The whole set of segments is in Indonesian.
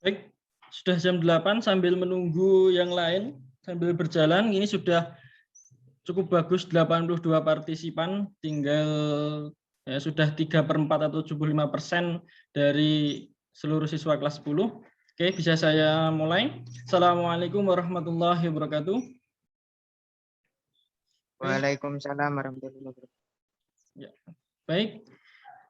Baik, sudah jam 8 sambil menunggu yang lain, sambil berjalan, ini sudah cukup bagus 82 partisipan, tinggal ya, sudah 3/4 atau 75% dari seluruh siswa kelas 10. Oke, bisa saya mulai. Assalamualaikum warahmatullahi wabarakatuh. Waalaikumsalam warahmatullahi wabarakatuh. Ya. Baik,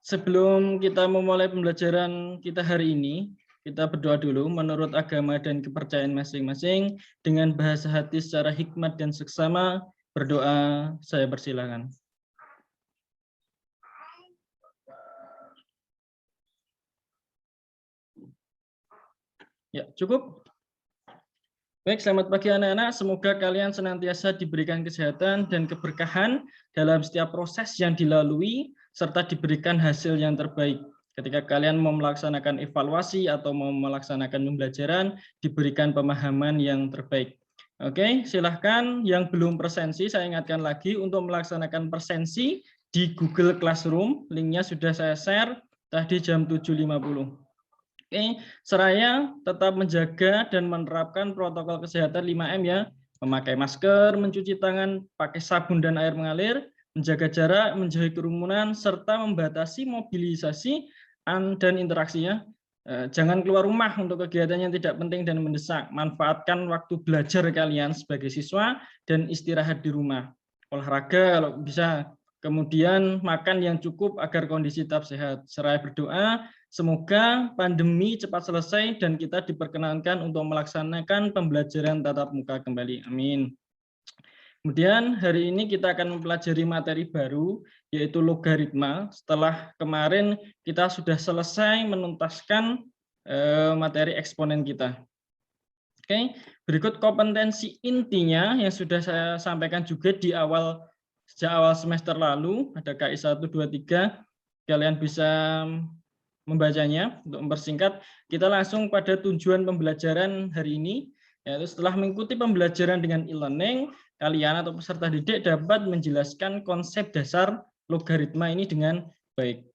sebelum kita memulai pembelajaran kita hari ini, kita berdoa dulu menurut agama dan kepercayaan masing-masing dengan bahasa hati secara hikmat dan seksama. Berdoa, saya persilakan. Ya, cukup. Baik, selamat pagi anak-anak. Semoga kalian senantiasa diberikan kesehatan dan keberkahan dalam setiap proses yang dilalui, serta diberikan hasil yang terbaik. Ketika kalian mau melaksanakan evaluasi atau mau melaksanakan pembelajaran, diberikan pemahaman yang terbaik. Oke, silahkan yang belum presensi, saya ingatkan lagi untuk melaksanakan presensi di Google Classroom. Linknya sudah saya share tadi jam 7.50. Oke, seraya tetap menjaga dan menerapkan protokol kesehatan 5M ya. Memakai masker, mencuci tangan pakai sabun dan air mengalir, menjaga jarak, menjauhi kerumunan, serta membatasi mobilisasi dan interaksinya. Jangan keluar rumah untuk kegiatan yang tidak penting dan mendesak. Manfaatkan waktu belajar kalian sebagai siswa dan istirahat di rumah. Olahraga kalau bisa. Kemudian makan yang cukup agar kondisi tetap sehat. Seraya berdoa, semoga pandemi cepat selesai dan kita diperkenankan untuk melaksanakan pembelajaran tatap muka kembali. Amin. Kemudian hari ini kita akan mempelajari materi baru, yaitu logaritma. Setelah kemarin kita sudah selesai menuntaskan materi eksponen kita. Oke, berikut kompetensi intinya yang sudah saya sampaikan juga di sejak awal semester lalu, ada KI 1, 2, 3. Kalian bisa membacanya. Untuk mempersingkat, kita langsung pada tujuan pembelajaran hari ini, yaitu setelah mengikuti pembelajaran dengan e-learning, kalian atau peserta didik dapat menjelaskan konsep dasar logaritma ini dengan baik.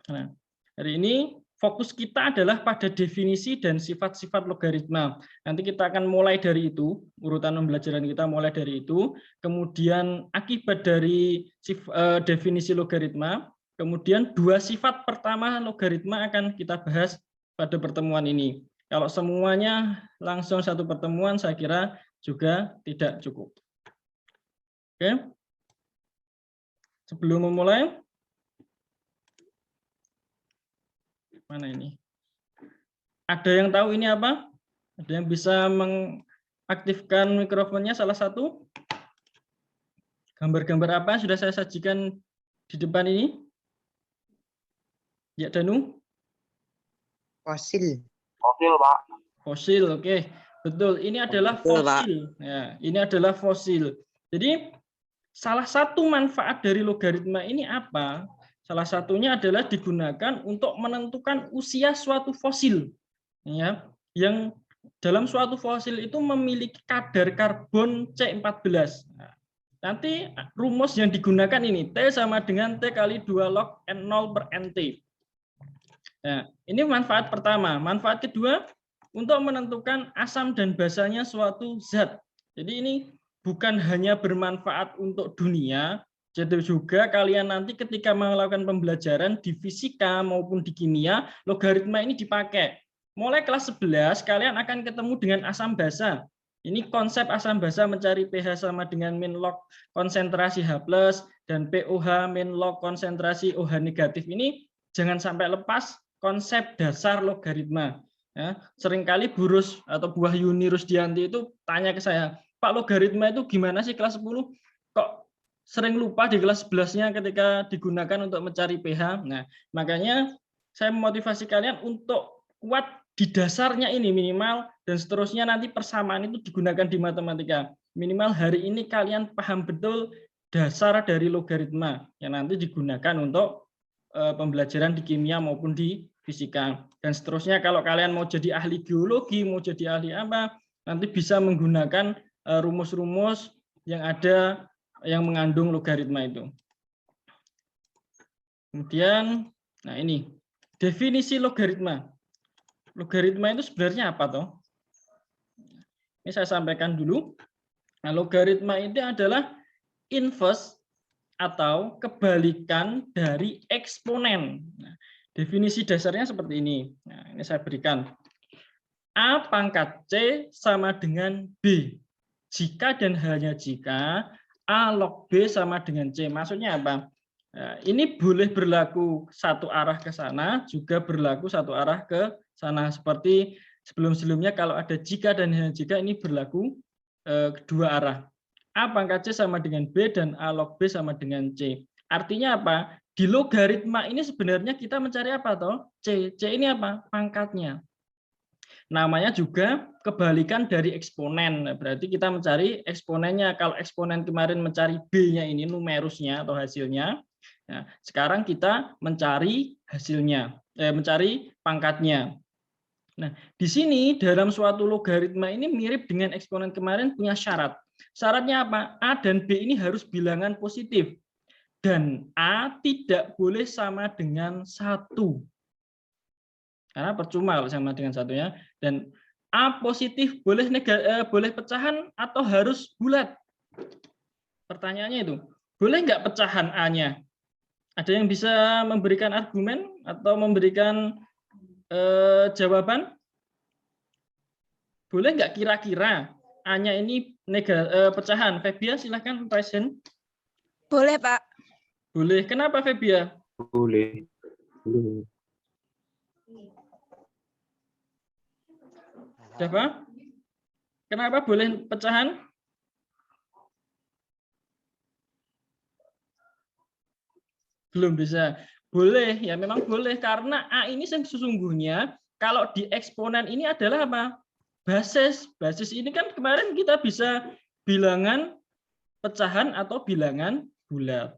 Nah, hari ini fokus kita adalah pada definisi dan sifat-sifat logaritma. Nanti kita akan mulai dari itu, urutan pembelajaran kita mulai dari itu, kemudian akibat dari definisi logaritma, kemudian dua sifat pertama logaritma akan kita bahas pada pertemuan ini. Kalau semuanya langsung satu pertemuan, saya kira juga tidak cukup. Oke. Sebelum memulai, mana ini? Ada yang tahu ini apa? Ada yang bisa mengaktifkan mikrofonnya salah satu? Gambar-gambar apa yang sudah saya sajikan di depan ini? Ya, Danu? Fosil. Fosil, Pak. Fosil, oke. Betul, ini adalah fosil. Ya, ini adalah fosil. Jadi, salah satu manfaat dari logaritma ini apa? Salah satunya adalah digunakan untuk menentukan usia suatu fosil. Ya, yang dalam suatu fosil itu memiliki kadar karbon C14. Nah, nanti rumus yang digunakan ini, T sama dengan T kali 2 log N0 per NT. Nah, ini manfaat pertama. Manfaat kedua, untuk menentukan asam dan basanya suatu zat. Jadi ini bukan hanya bermanfaat untuk dunia, jadi juga kalian nanti ketika melakukan pembelajaran di fisika maupun di kimia, logaritma ini dipakai. Mulai kelas 11, kalian akan ketemu dengan asam basa. Ini konsep asam basa mencari pH sama dengan min log konsentrasi H+, dan POH min log konsentrasi OH negatif ini jangan sampai lepas konsep dasar logaritma. Ya, seringkali Burus atau Buah Yuni Rusdianti itu tanya ke saya, Pak, logaritma itu gimana sih kelas 10? Kok sering lupa di kelas 11-nya ketika digunakan untuk mencari pH. Nah, makanya saya memotivasi kalian untuk kuat di dasarnya ini minimal, dan seterusnya nanti persamaan itu digunakan di matematika. Minimal hari ini kalian paham betul dasar dari logaritma yang nanti digunakan untuk pembelajaran di kimia maupun di fisika. Dan seterusnya kalau kalian mau jadi ahli geologi, mau jadi ahli apa, nanti bisa menggunakan rumus-rumus yang ada yang mengandung logaritma itu. Kemudian, nah ini definisi logaritma. logaritma itu sebenarnya apa toh? Ini saya sampaikan dulu. Nah, logaritma itu adalah inverse atau kebalikan dari eksponen. Nah, definisi dasarnya seperti ini. Nah, ini saya berikan. A pangkat C sama dengan B. Jika dan hanya jika A log B sama dengan C. Maksudnya apa? Nah, ini boleh berlaku satu arah ke sana, juga berlaku satu arah ke sana. Seperti sebelum-sebelumnya kalau ada jika dan hanya jika, ini berlaku kedua arah. A pangkat C sama dengan B dan A log B sama dengan C. Artinya apa? Di logaritma ini sebenarnya kita mencari apa toh? C. C ini apa? Pangkatnya. Namanya juga kebalikan dari eksponen. Berarti kita mencari eksponennya. Kalau eksponen kemarin mencari B-nya ini numerusnya atau hasilnya. Nah, sekarang kita mencari hasilnya, mencari pangkatnya. Nah, di sini dalam suatu logaritma ini mirip dengan eksponen kemarin punya syarat. Syaratnya apa? A dan B ini harus bilangan positif. Dan A tidak boleh sama dengan 1. Karena percuma kalau sama dengan 1 ya. Dan A positif boleh boleh pecahan atau harus bulat? Pertanyaannya itu. Boleh nggak pecahan A-nya? Ada yang bisa memberikan argumen atau memberikan jawaban? Boleh nggak kira-kira A-nya ini pecahan? Febia silahkan present. Boleh, Pak. Boleh. Kenapa Febia? Boleh. Siapa? Kenapa boleh pecahan? Belum bisa. Boleh, ya memang boleh. Karena A ini sesungguhnya kalau di eksponen ini adalah apa? Basis. Basis ini kan kemarin kita bisa bilangan pecahan atau bilangan bulat.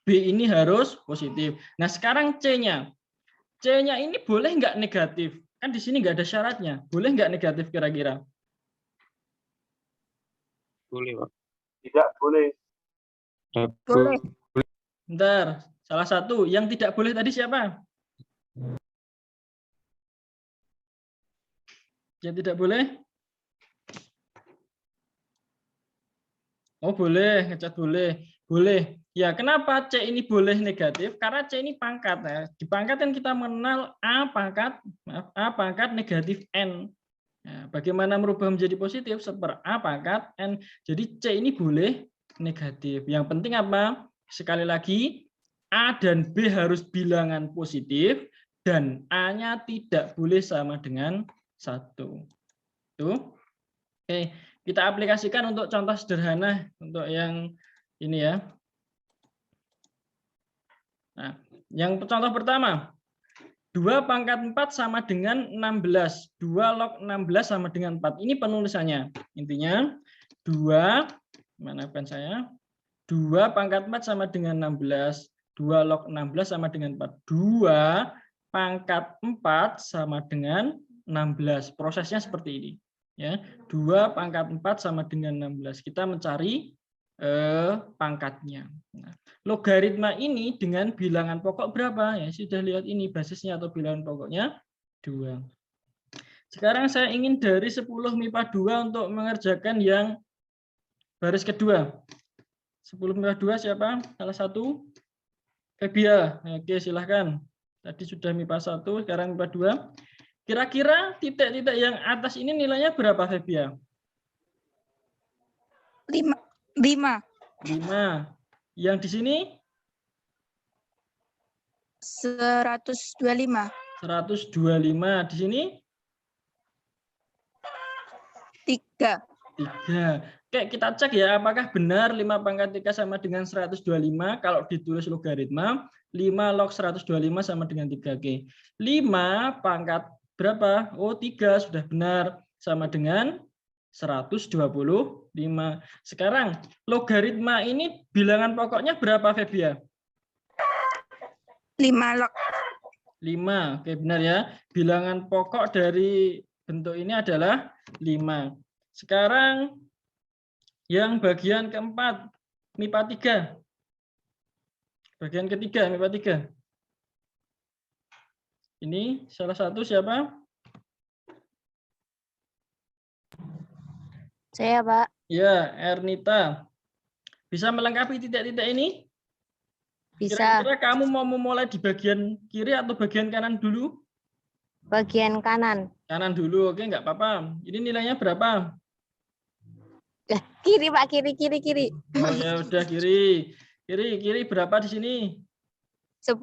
B ini harus positif. Nah sekarang C-nya. C-nya ini boleh nggak negatif? Kan di sini nggak ada syaratnya. Boleh nggak negatif kira-kira? Boleh, Pak. Tidak boleh. Boleh. Bentar, salah satu. Yang tidak boleh tadi siapa? Yang tidak boleh? Oh boleh, ngecat boleh. Boleh. Ya, kenapa C ini boleh negatif? Karena C ini pangkat. Nah, di pangkat kan kita mengenal A pangkat negatif N. Nah, bagaimana merubah menjadi positif? Seper A pangkat N. Jadi C ini boleh negatif. Yang penting apa? Sekali lagi, A dan B harus bilangan positif dan A-nya tidak boleh sama dengan 1. Tuh. Oke, kita aplikasikan untuk contoh sederhana untuk yang ini ya. Nah, yang contoh pertama, 2 pangkat 4 sama dengan 16. 2 log 16 sama dengan 4. Ini penulisannya. Intinya 2, mana pen saya? 2 pangkat 4 sama dengan 16. 2 log 16 sama dengan 4. 2 pangkat 4 sama dengan 16. Prosesnya seperti ini. Ya, 2 pangkat 4 sama dengan 16. Kita mencari pangkatnya. Nah, logaritma ini dengan bilangan pokok berapa? Ya, sudah lihat ini basisnya atau bilangan pokoknya 2. Sekarang saya ingin dari 10 MIPA 2 untuk mengerjakan yang baris kedua. 10 MIPA 2 siapa? Salah satu? Febia. Oke, silahkan. Tadi sudah MIPA 1, sekarang MIPA 2. Kira-kira titik-titik yang atas ini nilainya berapa, Febia? 5. 5. Yang di sini? 125. 125. Di sini? 3. 3. Oke, kita cek ya, apakah benar 5 pangkat 3 sama dengan 125? Kalau ditulis logaritma, 5 log 125 sama dengan 3. Oke. 5 pangkat berapa? Oh, 3 sudah benar. Sama dengan 125. Sekarang, logaritma ini bilangan pokoknya berapa, Febia? 5 log. 5. Oke, benar ya. Bilangan pokok dari bentuk ini adalah 5. Sekarang yang bagian keempat, MIPA 3. Bagian ketiga, MIPA 3. Ini salah satu siapa? Saya, Pak. Ya, Ernita. Bisa melengkapi titik-titik ini? Bisa. Kira-kira kamu mau memulai di bagian kiri atau bagian kanan dulu? Bagian kanan. Kanan dulu, oke, nggak apa-apa. Ini nilainya berapa? Kiri, Pak. Kiri. Oh ya udah kiri. Kiri berapa di sini? 10.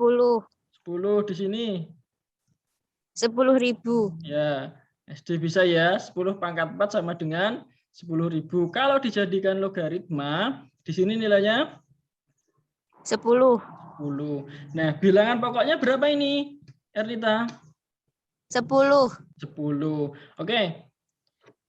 10 di sini. 10.000. Ya, SD bisa ya. 10 pangkat 4 sama dengan 10.000. Kalau dijadikan logaritma, di sini nilainya 10. 10. Nah, bilangan pokoknya berapa ini, Ernita? 10. 10. Oke.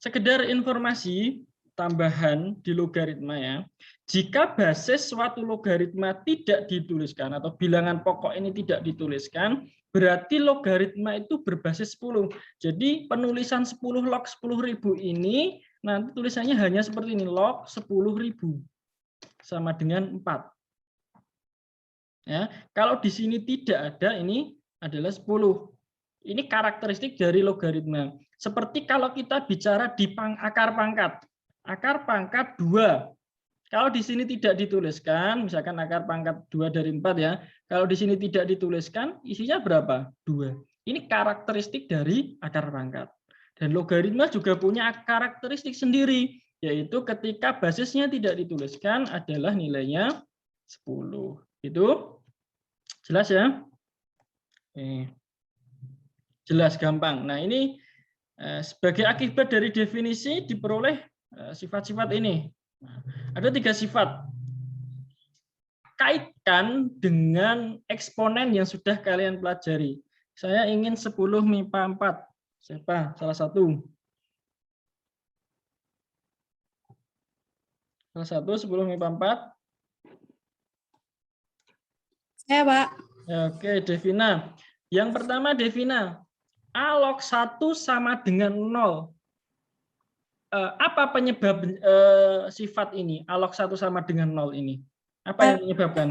Sekedar informasi tambahan di logaritma ya. Jika basis suatu logaritma tidak dituliskan atau bilangan pokok ini tidak dituliskan, berarti logaritma itu berbasis 10. Jadi penulisan 10 log 10.000 ini nanti tulisannya hanya seperti ini, log 10.000 sama dengan 4. Ya, kalau di sini tidak ada, ini adalah 10. Ini karakteristik dari logaritma. Seperti kalau kita bicara di akar pangkat. Akar pangkat 2. Kalau di sini tidak dituliskan, misalkan akar pangkat 2 dari 4 ya. Kalau di sini tidak dituliskan, isinya berapa? 2. Ini karakteristik dari akar pangkat. Dan logaritma juga punya karakteristik sendiri, yaitu ketika basisnya tidak dituliskan adalah nilainya 10. Itu jelas ya? Oke. Jelas, gampang. Nah, ini sebagai akibat dari definisi diperoleh sifat-sifat ini. Ada 3 sifat. Kaitkan dengan eksponen yang sudah kalian pelajari. Saya ingin 10 MIPA 4. Siapa? Salah satu. Salah satu 10 MIPA 4. Saya, Pak. Oke, Devina. Yang pertama, Devina. A log 1 sama dengan 0. Apa penyebab sifat ini? A log 1 sama dengan 0 ini. Apa yang menyebabkan?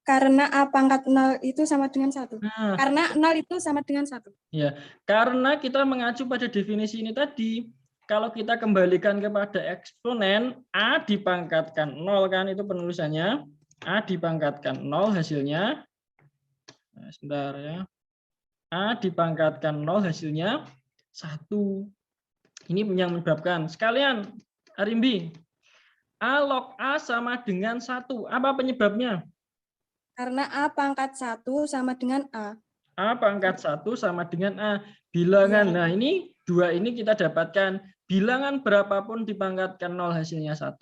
Karena A pangkat 0 itu sama dengan 1. Nah, Karena 0 itu sama dengan 1. ya, karena kita mengacu pada definisi ini tadi, kalau kita kembalikan kepada eksponen, A dipangkatkan 0 kan, itu penulisannya. A dipangkatkan 0 hasilnya. Nah, sebentar ya. A dipangkatkan 0 hasilnya 1. Ini yang menyebabkan. Sekalian, Arimbi, A log A sama dengan 1. Apa penyebabnya? Karena A pangkat 1 sama dengan A. A pangkat 1 sama dengan A. Bilangan, nah ini 2 ini kita dapatkan. Bilangan berapapun dipangkatkan 0 hasilnya 1.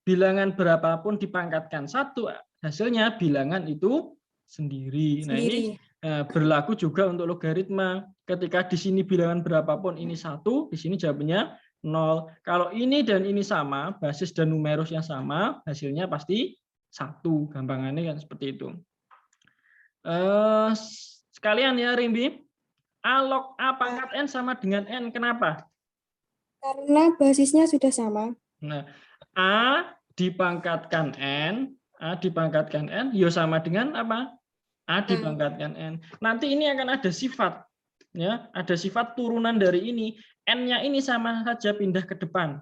Bilangan berapapun dipangkatkan 1 hasilnya bilangan itu sendiri. Nah ini berlaku juga untuk logaritma. Ketika di sini bilangan berapapun ini 1, di sini jawabannya 0. Kalau ini dan ini sama, basis dan numerus yang sama, hasilnya pasti 1. Gampangannya kan seperti itu. Sekalian ya Rimbi, A log A pangkat N sama dengan N. Kenapa? Karena basisnya sudah sama. Nah, A dipangkatkan N, ya sama dengan apa? A dipangkatkan N. Nanti ini akan ada sifat. Ya, ada sifat turunan dari ini. N-nya ini sama saja pindah ke depan.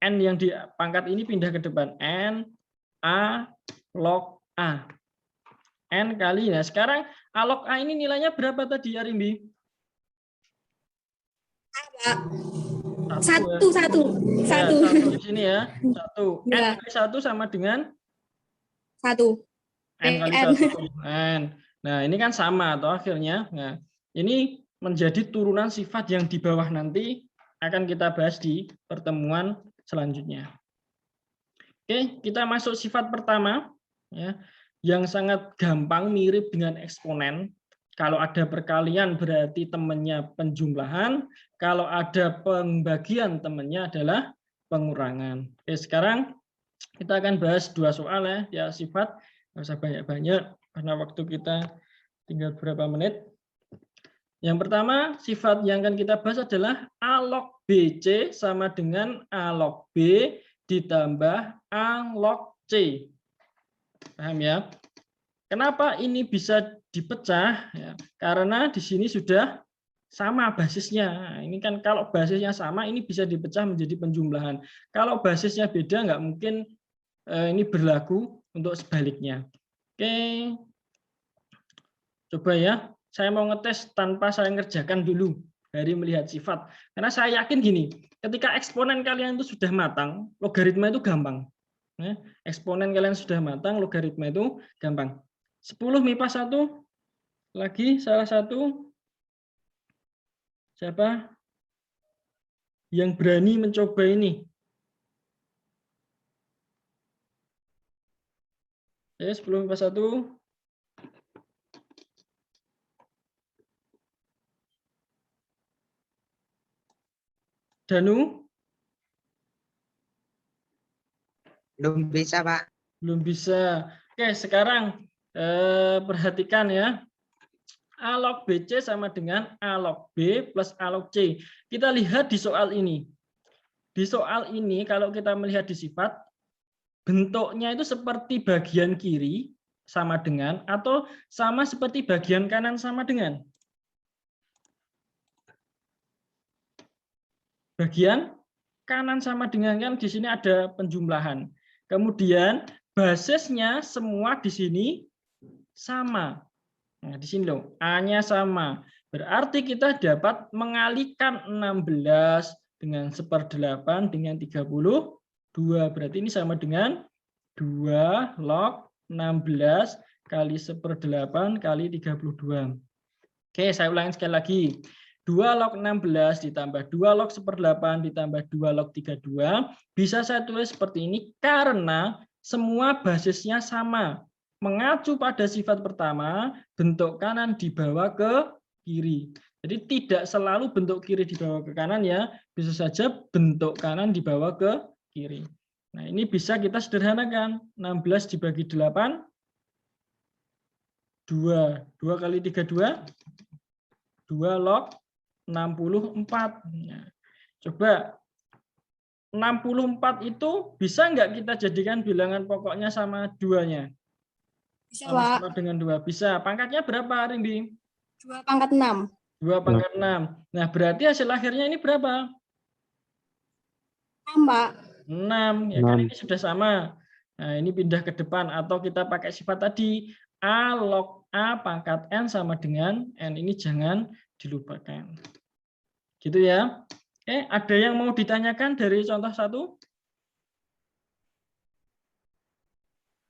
N yang dipangkat ini pindah ke depan. N, A, log A. N kali. Nah, sekarang A log A ini nilainya berapa tadi, Arimbi? Satu. Satu di sini ya. 1. N kali 1 sama dengan 1. N kali 1. N. Nah, ini kan sama atau akhirnya. Nah, ini menjadi turunan sifat yang di bawah nanti akan kita bahas di pertemuan selanjutnya. Oke, kita masuk sifat pertama ya, yang sangat gampang mirip dengan eksponen. Kalau ada perkalian berarti temannya penjumlahan, kalau ada pembagian temannya adalah pengurangan. Oke, sekarang kita akan bahas 2 soal ya sifat, nggak usah banyak-banyak karena waktu kita tinggal berapa menit. Yang pertama, sifat yang akan kita bahas adalah A log BC sama dengan A log B ditambah A log C. Paham ya? Kenapa ini bisa dipecah? Ya, karena di sini sudah sama basisnya. Nah, ini kan kalau basisnya sama, ini bisa dipecah menjadi penjumlahan. Kalau basisnya beda, nggak mungkin ini berlaku untuk sebaliknya. Oke, coba ya. Saya mau ngetes tanpa saya ngerjakan dulu dari melihat sifat. Karena saya yakin gini, ketika eksponen kalian itu sudah matang, logaritma itu gampang. Eksponen kalian sudah matang, logaritma itu gampang. 10 MIPA 1, lagi salah satu. Siapa yang berani mencoba ini? Ya, 10 MIPA 1. Danu? Belum bisa, Pak. Belum bisa. Oke, sekarang perhatikan ya. A log BC sama dengan A log B plus A log C. Kita lihat di soal ini. Di soal ini kalau kita melihat di sifat, bentuknya itu seperti bagian kiri sama dengan atau sama seperti bagian kanan sama dengan. Bagian kanan sama dengan, kan di sini ada penjumlahan. Kemudian basisnya semua di sini sama. Nah, di sini loh, A-nya sama. Berarti kita dapat mengalihkan 16 dengan 1/8 dengan 32. Berarti ini sama dengan 2 log 16 kali 1/8 kali 32. Oke, saya ulangi sekali lagi. 2 log 16 ditambah 2 log 1/8 ditambah 2 log 32. Bisa saya tulis seperti ini karena semua basisnya sama. Mengacu pada sifat pertama, bentuk kanan dibawa ke kiri. Jadi tidak selalu bentuk kiri dibawa ke kanan ya. Bisa saja bentuk kanan dibawa ke kiri. Nah, ini bisa kita sederhanakan. 16 dibagi 8. 2. 2 kali 32. 2 log 64. Nah, coba 64 itu bisa nggak kita jadikan bilangan pokoknya sama 2-nya? Bisa, Pak. Sama dengan 2. Bisa. Pangkatnya berapa, Rimbi? 2/6. 2/6. Nah, berarti hasil akhirnya ini berapa? 6, Pak. 6. Ya kan ini sudah sama. Nah, ini pindah ke depan atau kita pakai sifat tadi. A log A pangkat N sama dengan N. Ini jangan dilupakan. Gitu ya. Oke, ada yang mau ditanyakan dari contoh 1?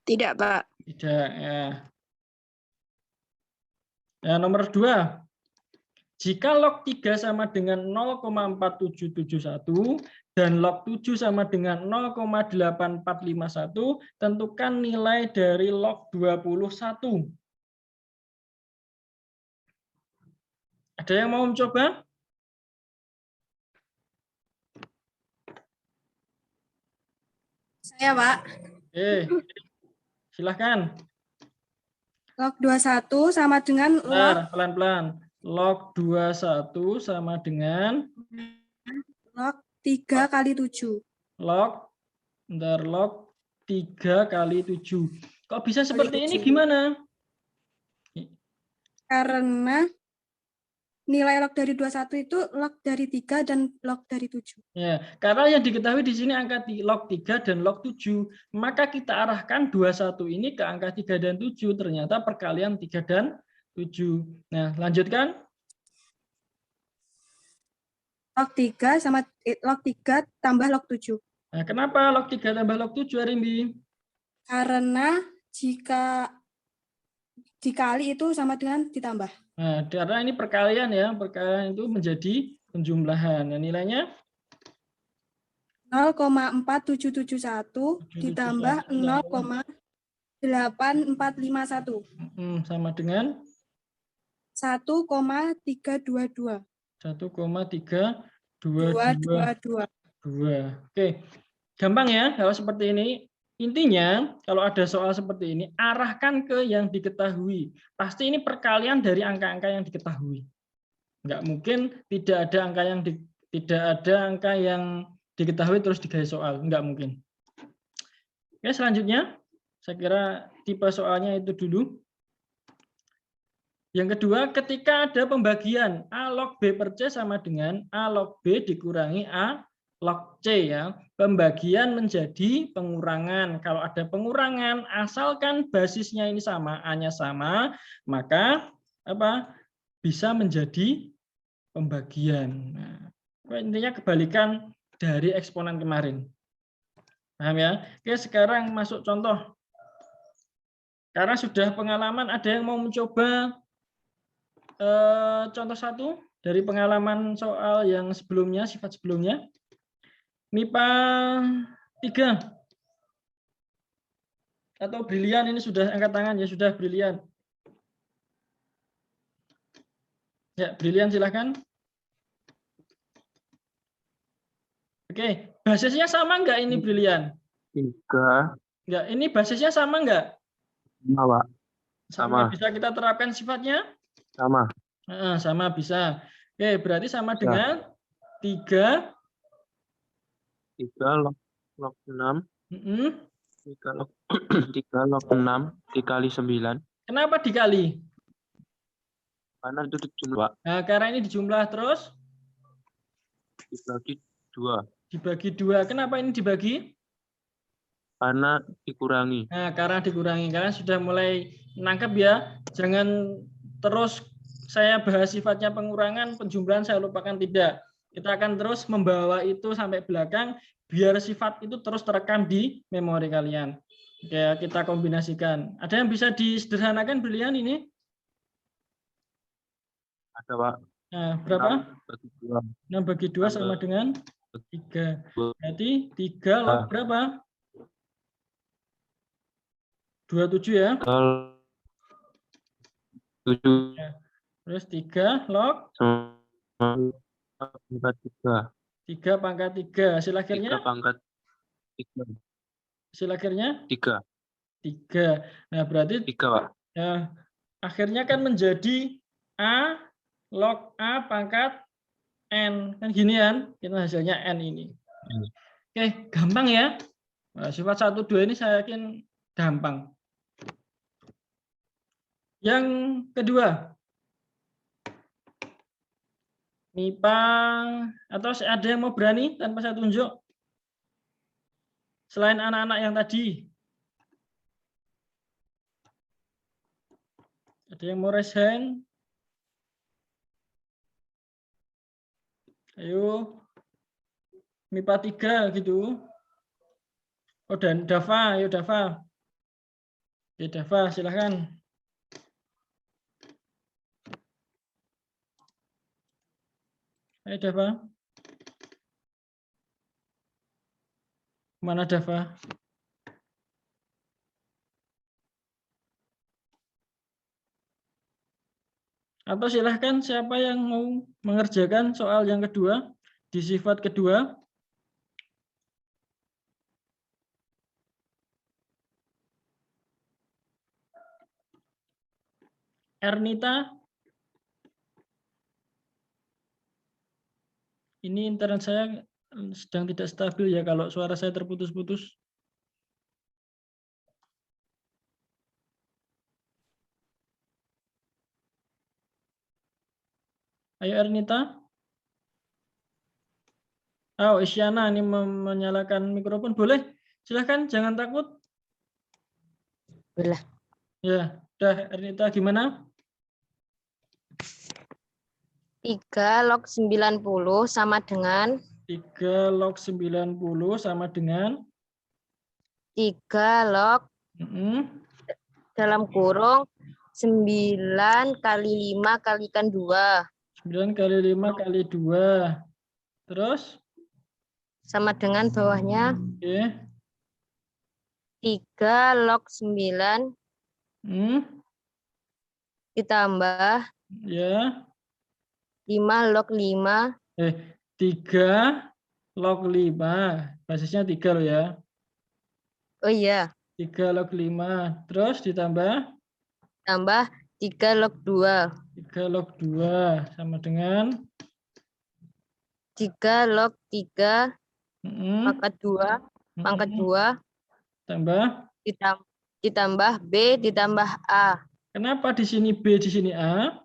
Tidak, Pak. Tidak ya. Nah, nomor 2. Jika log 3 sama dengan 0,4771 dan log 7 sama dengan 0,8451, tentukan nilai dari log 21. Ada yang mau mencoba? Saya, Pak. Silahkan. Log 21 sama dengan log Pelan-pelan. Log 21 sama dengan log 3 kali 7. log 3 kali 7. Kok bisa seperti ini 7. gimana? Karena nilai log dari 21 itu log dari 3 dan log dari 7. Ya, karena yang diketahui di sini angka log 3 dan log 7, maka kita arahkan 21 ini ke angka 3 dan 7. Ternyata perkalian 3 dan 7. Nah, lanjutkan. Log 3 sama log 3 tambah log 7. Nah, kenapa log 3 tambah log 7, Arimbi? Karena jika dikali itu sama dengan ditambah. Nah, karena ini perkalian ya, perkalian itu menjadi penjumlahan. Nah, nilainya 0,4771 ditambah 0,8451. Sama dengan 1,322. 1,322. Oke, gampang ya kalau seperti ini. Intinya kalau ada soal seperti ini, arahkan ke yang diketahui. Pasti ini perkalian dari angka-angka yang diketahui. Nggak mungkin tidak ada angka yang diketahui terus digaris soal, nggak mungkin. Oke, selanjutnya saya kira tipe soalnya itu dulu. Yang kedua, ketika ada pembagian A log B per C sama dengan A log B dikurangi A log C ya. Pembagian menjadi pengurangan. Kalau ada pengurangan, asalkan basisnya ini sama, A-nya sama, maka apa? Bisa menjadi pembagian. Nah, intinya kebalikan dari eksponen kemarin. Paham ya? Oke, sekarang masuk contoh. Karena sudah pengalaman, ada yang mau mencoba contoh satu dari pengalaman soal yang sebelumnya, sifat sebelumnya. MIPA 3 atau brilian ini sudah angkat tangan ya, sudah brilian. Ya, brilian silakan. Oke, basisnya sama enggak ini brilian? 3 Enggak, ini basisnya sama enggak? sama, Pak. Sama. Sama. Bisa kita terapkan sifatnya? Sama. Sama bisa. Oke, berarti sama Bisa. dengan 3 3 log 6. mm, 3 log 3 log 6 dikali 9. kenapa dikali? Karena itu dijumlah, Pak. Nah, karena ini dijumlah terus Dibagi 2. dibagi 2. Kenapa ini dibagi? Karena dikurangi. Nah, karena dikurangi. Kalian sudah mulai menangkap ya. Jangan terus saya bahas sifatnya pengurangan, penjumlahan saya lupakan, tidak. Kita akan terus membawa itu sampai belakang biar sifat itu terus terekam di memori kalian. Oke, kita kombinasikan. Ada yang bisa disederhanakan brilian ini? Ada, Pak. Nah, berapa? 6 bagi 2. 6 bagi 2 sama dengan 3. Berarti 3 log berapa? 27 ya. 7 Terus 3 log pangkat 3. 3 pangkat 3. Hasil 3 akhirnya? pangkat 3. Hasil akhirnya? 3. 3. Nah, berarti 3, Pak. ya, akhirnya kan menjadi A log A pangkat N. Kan gini kan? Kita hasilnya N ini. Oke, gampang ya. Nah, sifat 1, 2 ini saya yakin gampang. Yang kedua. MIPA, atau ada yang mau berani tanpa saya tunjuk? Selain anak-anak yang tadi. Ada yang mau raise hand? Ayo. MIPA 3 gitu. Oh, dan Dava, ayo Dava. Oke, Dava, silahkan. Ayo Dava. Mana Dava? Atau silahkan siapa yang mau mengerjakan soal yang kedua di sifat kedua. Ernita. Ini internet saya sedang tidak stabil ya kalau suara saya terputus-putus. Ayo Ernita. Oh, Isyana ini menyalakan mikrofon. Boleh? Silahkan, jangan takut. Boleh. Ya, udah Ernita gimana? 3 log 90 sama dengan 3 log 90 sama dengan 3 log dalam kurung 9 kali 5 kalikan 2. 9 kali 5 kali 2. Terus? Sama dengan bawahnya. Oke. 3 log 9 ditambah Ya. 5 log 5. 3 log 5. Basisnya 3 loh ya. Oh iya. 3 log 5. Terus ditambah? Tambah 3 log 2. 3 log 2 sama dengan 3 log 3 pangkat 2 tambah ditambah B ditambah A. Kenapa di sini B, di sini A?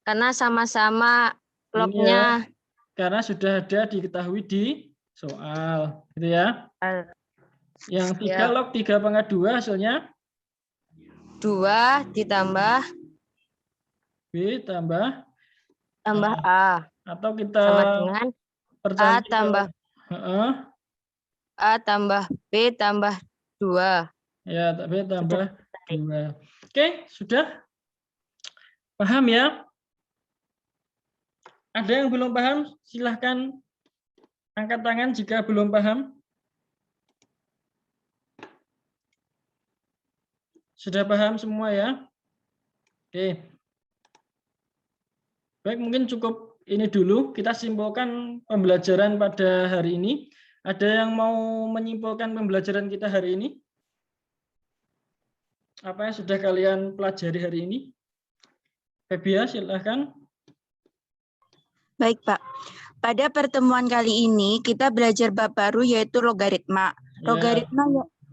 Karena sama-sama Ini lognya ya, karena sudah ada diketahui di soal, gitu ya. Yang 3 ya, log 3 pangkat 2 hasilnya 2 ditambah B tambah A. atau kita Sama dengan A percantik tambah heeh, A tambah B tambah 2. ya B tambah 2. Oke, sudah paham ya? Ada yang belum paham? Silahkan angkat tangan jika belum paham. Sudah paham semua ya? Oke. Baik, mungkin cukup ini dulu. Kita simpulkan pembelajaran pada hari ini. Ada yang mau menyimpulkan pembelajaran kita hari ini? Apa yang sudah kalian pelajari hari ini? Febia, silahkan. Baik, Pak. Pada pertemuan kali ini kita belajar bab baru yaitu logaritma. Ya. Logaritma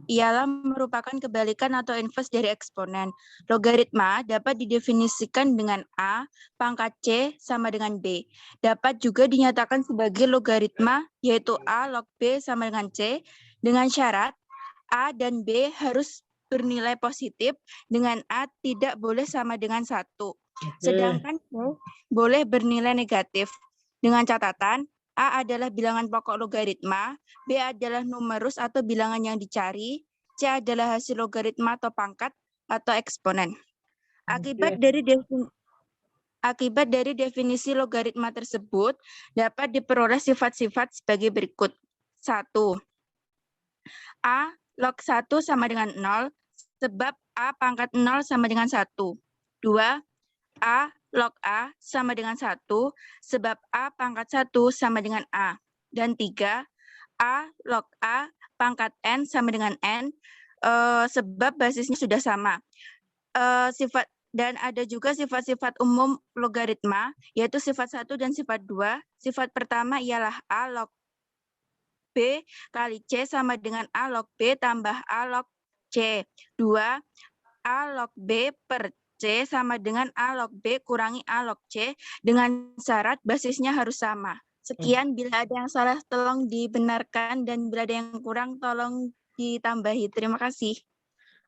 ialah merupakan kebalikan atau inverse dari eksponen. Logaritma dapat didefinisikan dengan A pangkat C sama dengan B. Dapat juga dinyatakan sebagai logaritma yaitu A log B sama dengan C dengan syarat A dan B harus bernilai positif dengan A tidak boleh sama dengan 1. Sedangkan C boleh bernilai negatif. Dengan catatan, A adalah bilangan pokok logaritma, B adalah numerus atau bilangan yang dicari, C adalah hasil logaritma atau pangkat atau eksponen. Akibat dari definisi logaritma tersebut dapat diperoleh sifat-sifat sebagai berikut. 1. A log 1 sama dengan 0, sebab A pangkat 0 sama dengan 1. 2. A log A sama dengan 1, sebab A pangkat 1 sama dengan A. Dan 3, A log A pangkat N sama dengan N, sebab basisnya sudah sama. Dan ada juga sifat-sifat umum logaritma, yaitu sifat 1 dan sifat 2. Sifat pertama ialah A log B kali C sama dengan A log B tambah A log C. 2, A log B per C sama dengan A log B kurangi A log C dengan syarat basisnya harus sama. Sekian, bila ada yang salah tolong dibenarkan dan bila ada yang kurang tolong ditambahi. Terima kasih.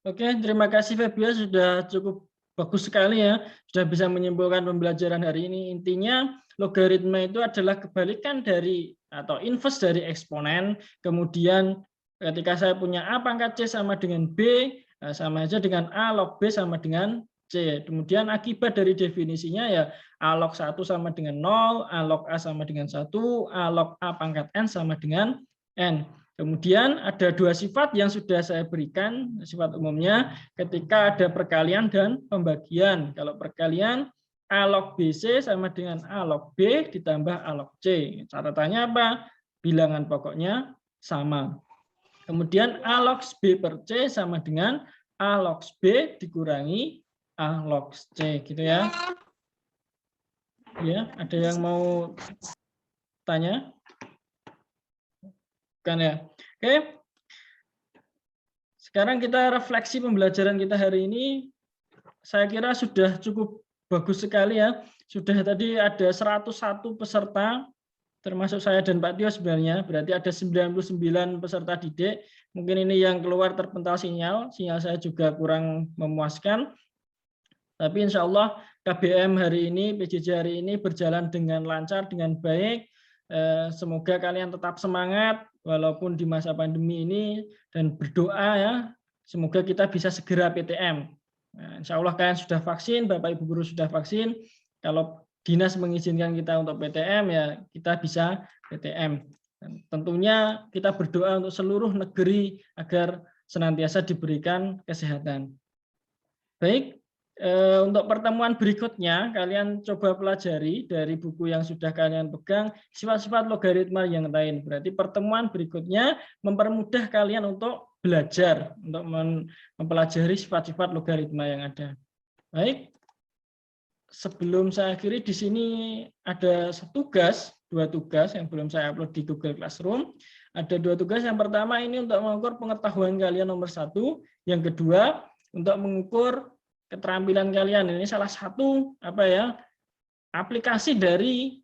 Oke, terima kasih Febia, sudah cukup bagus sekali ya. Sudah bisa menyimpulkan pembelajaran hari ini. Intinya logaritma itu adalah kebalikan dari atau inverse dari eksponen. Kemudian ketika saya punya A pangkat C sama dengan B, sama aja dengan A log B sama dengan C. Kemudian akibat dari definisinya ya A log 1 sama dengan 0, A log A sama dengan 1, A log A pangkat N sama dengan N. Kemudian ada 2 sifat yang sudah saya berikan, sifat umumnya ketika ada perkalian dan pembagian. Kalau perkalian A log BC sama dengan A log B ditambah A log C. Catatannya apa? Bilangan pokoknya sama. Kemudian A log B per C sama dengan A log B dikurangi A log C, gitu ya. Ya, ada yang mau tanya? Bukan ya? Oke. Sekarang kita refleksi pembelajaran kita hari ini. Saya kira sudah cukup bagus sekali ya. Sudah tadi ada 101 peserta, termasuk saya dan Pak Tio sebenarnya. Berarti ada 99 peserta didik. Mungkin ini yang keluar terpental sinyal. Sinyal saya juga kurang memuaskan. Tapi insya Allah KBM hari ini, PJJ hari ini berjalan dengan lancar, dengan baik. Semoga kalian tetap semangat walaupun di masa pandemi ini dan berdoa ya. Semoga kita bisa segera PTM. Nah, insya Allah kalian sudah vaksin, Bapak Ibu Guru sudah vaksin. Kalau dinas mengizinkan kita untuk PTM ya kita bisa PTM. Dan tentunya kita berdoa untuk seluruh negeri agar senantiasa diberikan kesehatan. Baik. Untuk pertemuan berikutnya, kalian coba pelajari dari buku yang sudah kalian pegang, sifat-sifat logaritma yang lain. Berarti pertemuan berikutnya mempermudah kalian untuk belajar, untuk mempelajari sifat-sifat logaritma yang ada. Baik, sebelum saya akhiri, di sini ada dua tugas yang belum saya upload di Google Classroom. Ada 2 tugas, yang pertama ini untuk mengukur pengetahuan kalian nomor 1, yang kedua untuk mengukur keterampilan kalian. Ini salah satu aplikasi dari